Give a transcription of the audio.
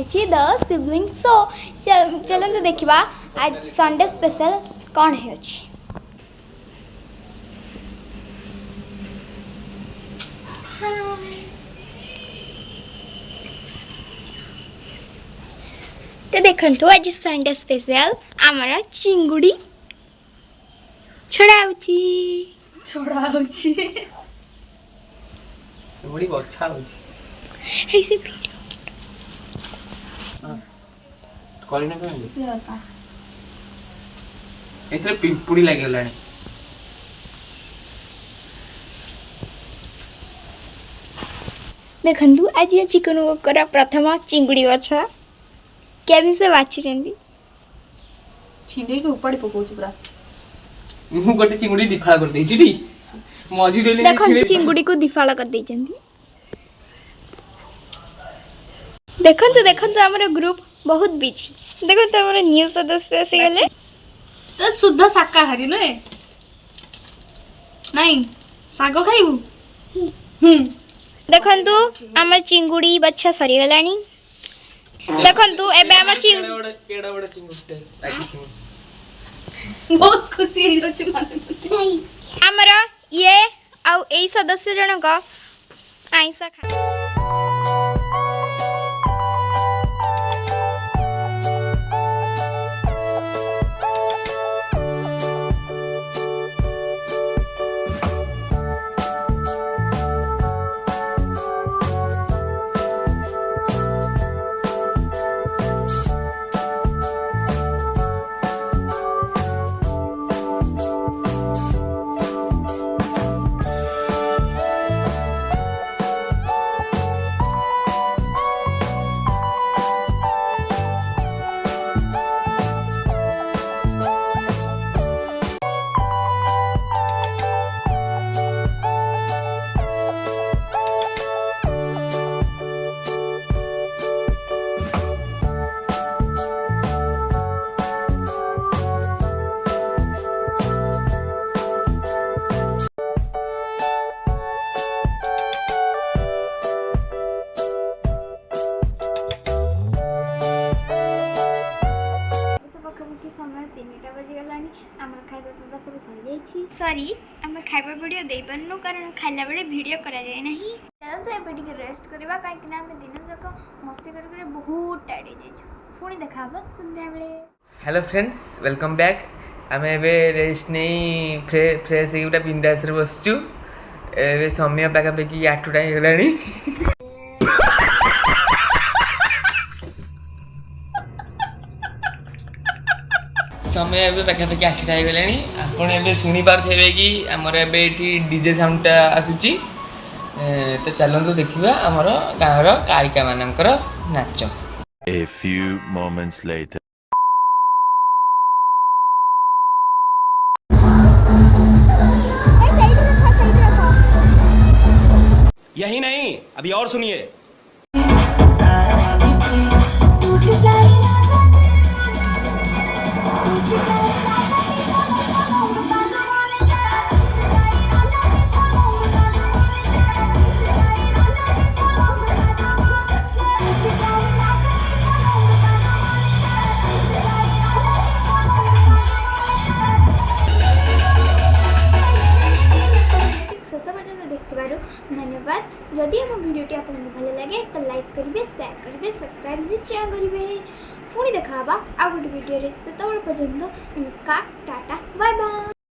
होची the sibling show. चलते देखा आज संडे स्पेशल कौन होची। तो देखंतु आज संडे स्पेशल आमर चिंगुड़ी छड़ाउची चिंगुड़ी बच्छा होची ऐसे वीडियो करिना केमि एथरे पिंपुड़ी लागे लानी देखंतु आज ये चिकन कोकरा प्रथम चिंगुड़ी बच्छा केमि से बाछि रंदी छिंडे के ऊपर पकोच पूरा मु गोटे चिंगुड़ी दिफाळ कर देछि टी मजी देले देखंतु चिंगुड़ी को दिफाळ कर देछंती। देखंतु देखंतु हमर ग्रुप बहुत बिजी। देखंतु हमर न्यू सदस्य आसी गेले तो शुद्ध शाकाहारी नए नहीं साग खाइबू देखंतु हमर चिंगुड़ी बच्छा सरी गलानी। देखंतु एबे हमर केडा बड़ा चिंगुड़ी ताकि चिंगुड़ी बहुत खुशी हो जाଉଛି माने हमर ये आउ एई सदस्य जनक आइसा खा समय 3टा बजी गलानी आमर खाइबा पीबा सब सरी जाइछि। सॉरी हम खाइबा वीडियो देई पन्नु कारण खाइला बेले वीडियो करा जाय नाही। चलतो एबे टिके रेस्ट करबा काहे कि ना हम दिन जक मस्ती कर बहुत टाइड हो जाइछु। पुणी देखाबा संध्या बेले। हेलो फ्रेंड्स वेलकम बैक आम एबे रेस्ट नहीं फ्रेश गोटे बिंदास बसचु ए समय पाखापाखि 8टा हो गलानी समय एबे पाखापाखि 8टा हो गलानी आपण एबे सुनी पारथेबे कि हमर एबे एठी डीजे साउंडटा आसुची तो चलंतु देखिबा हमर गाँवर कालिका मानकर नाच। A few moments later. यही नहीं अभी और सुनिए। धन्यवाद। जदि हम वीडियोटी आपको भल लगे तो लाइक करेंगे, शेयर करेंगे, सब्सक्राइब निश्चय करेंगे। पुणी देखा आ गोटे वीडियो से तब पर्यंत नमस्कार, टाटा, बाय बाय।